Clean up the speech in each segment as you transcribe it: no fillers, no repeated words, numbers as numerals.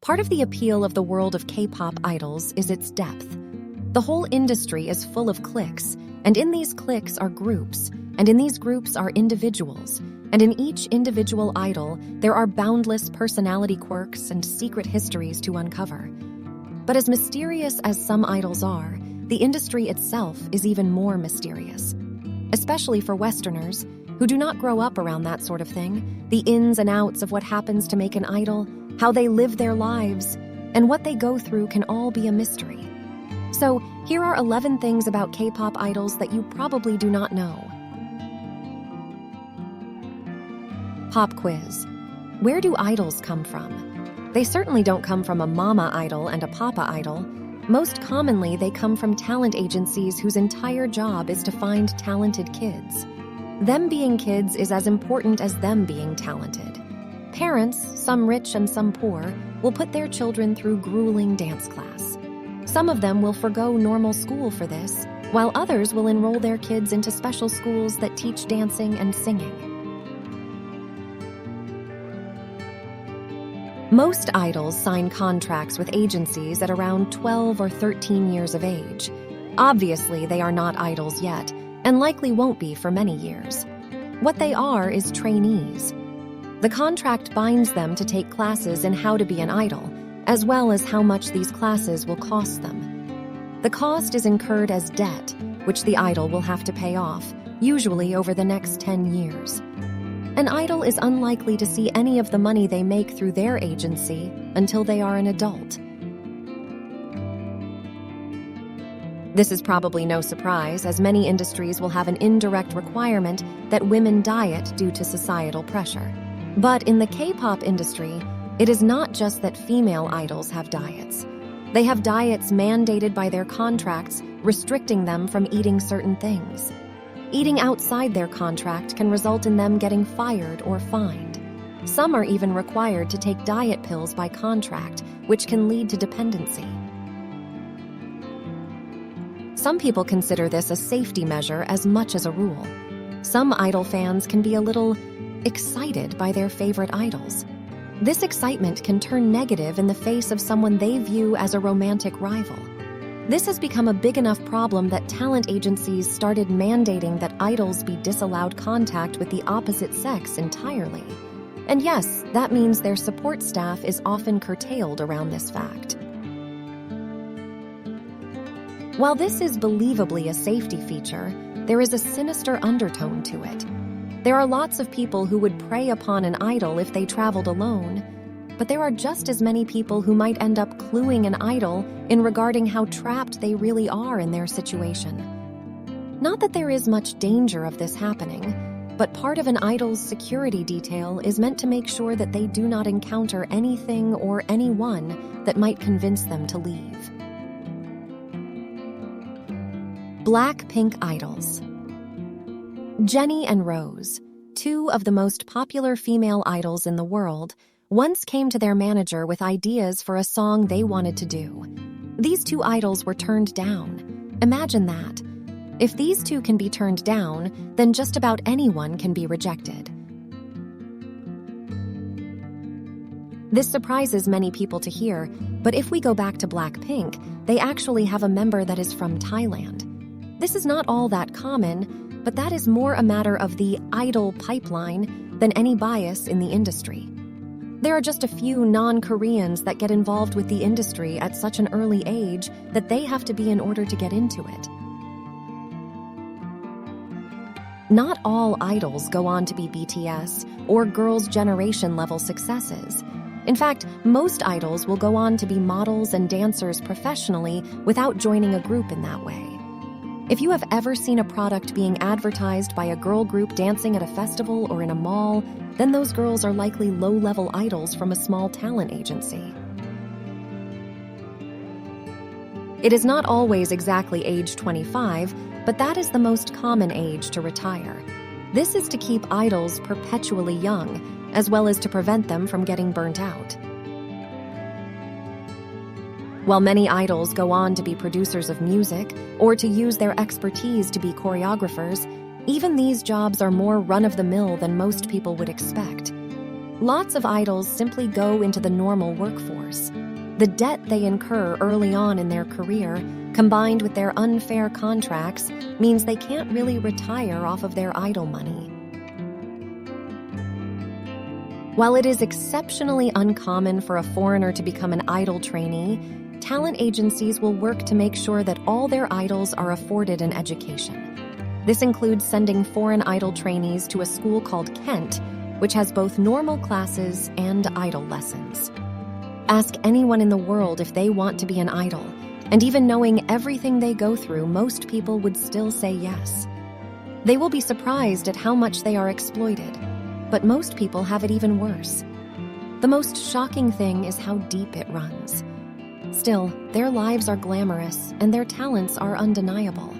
Part of the appeal of the world of K-pop idols is its depth. The whole industry is full of cliques, and in these cliques are groups, and in these groups are individuals, and in each individual idol, there are boundless personality quirks and secret histories to uncover. But as mysterious as some idols are, the industry itself is even more mysterious. Especially for Westerners, who do not grow up around that sort of thing, the ins and outs of what happens to make an idol, how they live their lives, and what they go through can all be a mystery. So, here are 11 things about K-pop idols that you probably do not know. Pop quiz. Where do idols come from? They certainly don't come from a mama idol and a papa idol. Most commonly, they come from talent agencies whose entire job is to find talented kids. Them being kids is as important as them being talented. Parents, some rich and some poor, will put their children through grueling dance class. Some of them will forgo normal school for this, while others will enroll their kids into special schools that teach dancing and singing. Most idols sign contracts with agencies at around 12 or 13 years of age. Obviously, they are not idols yet, and likely won't be for many years. What they are is trainees. The contract binds them to take classes in how to be an idol, as well as how much these classes will cost them. The cost is incurred as debt, which the idol will have to pay off, usually over the next 10 years. An idol is unlikely to see any of the money they make through their agency until they are an adult. This is probably no surprise, as many industries will have an indirect requirement that women diet due to societal pressure. But in the K-pop industry, it is not just that female idols have diets. They have diets mandated by their contracts, restricting them from eating certain things. Eating outside their contract can result in them getting fired or fined. Some are even required to take diet pills by contract, which can lead to dependency. Some people consider this a safety measure as much as a rule. Some idol fans can be a little excited by their favorite idols. This excitement can turn negative in the face of someone they view as a romantic rival. This has become a big enough problem that talent agencies started mandating that idols be disallowed contact with the opposite sex entirely. And yes, that means their support staff is often curtailed around this fact. While this is believably a safety feature, there is a sinister undertone to it. There are lots of people who would prey upon an idol if they traveled alone, but there are just as many people who might end up cluing an idol in regarding how trapped they really are in their situation. Not that there is much danger of this happening, but part of an idol's security detail is meant to make sure that they do not encounter anything or anyone that might convince them to leave. Blackpink idols. Jennie and Rose, two of the most popular female idols in the world, once came to their manager with ideas for a song they wanted to do. These two idols were turned down. Imagine that. If these two can be turned down, then just about anyone can be rejected. This surprises many people to hear, but if we go back to Blackpink, they actually have a member that is from Thailand. This is not all that common, but that is more a matter of the idol pipeline than any bias in the industry. There are just a few non-Koreans that get involved with the industry at such an early age that they have to be in order to get into it. Not all idols go on to be BTS or Girls' Generation level successes. In fact, most idols will go on to be models and dancers professionally without joining a group in that way. If you have ever seen a product being advertised by a girl group dancing at a festival or in a mall, then those girls are likely low-level idols from a small talent agency. It is not always exactly age 25, but that is the most common age to retire. This is to keep idols perpetually young, as well as to prevent them from getting burnt out. While many idols go on to be producers of music or to use their expertise to be choreographers, even these jobs are more run-of-the-mill than most people would expect. Lots of idols simply go into the normal workforce. The debt they incur early on in their career, combined with their unfair contracts, means they can't really retire off of their idol money. While it is exceptionally uncommon for a foreigner to become an idol trainee, talent agencies will work to make sure that all their idols are afforded an education. This includes sending foreign idol trainees to a school called Kent, which has both normal classes and idol lessons. Ask anyone in the world if they want to be an idol, and even knowing everything they go through, most people would still say yes. They will be surprised at how much they are exploited, but most people have it even worse. The most shocking thing is how deep it runs. Still, their lives are glamorous and their talents are undeniable.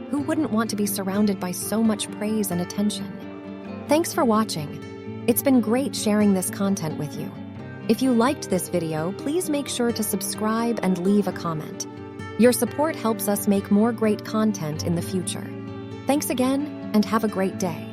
Who wouldn't want to be surrounded by so much praise and attention? Thanks for watching. It's been great sharing this content with you. If you liked this video, please make sure to subscribe and leave a comment. Your support helps us make more great content in the future. Thanks again, and have a great day.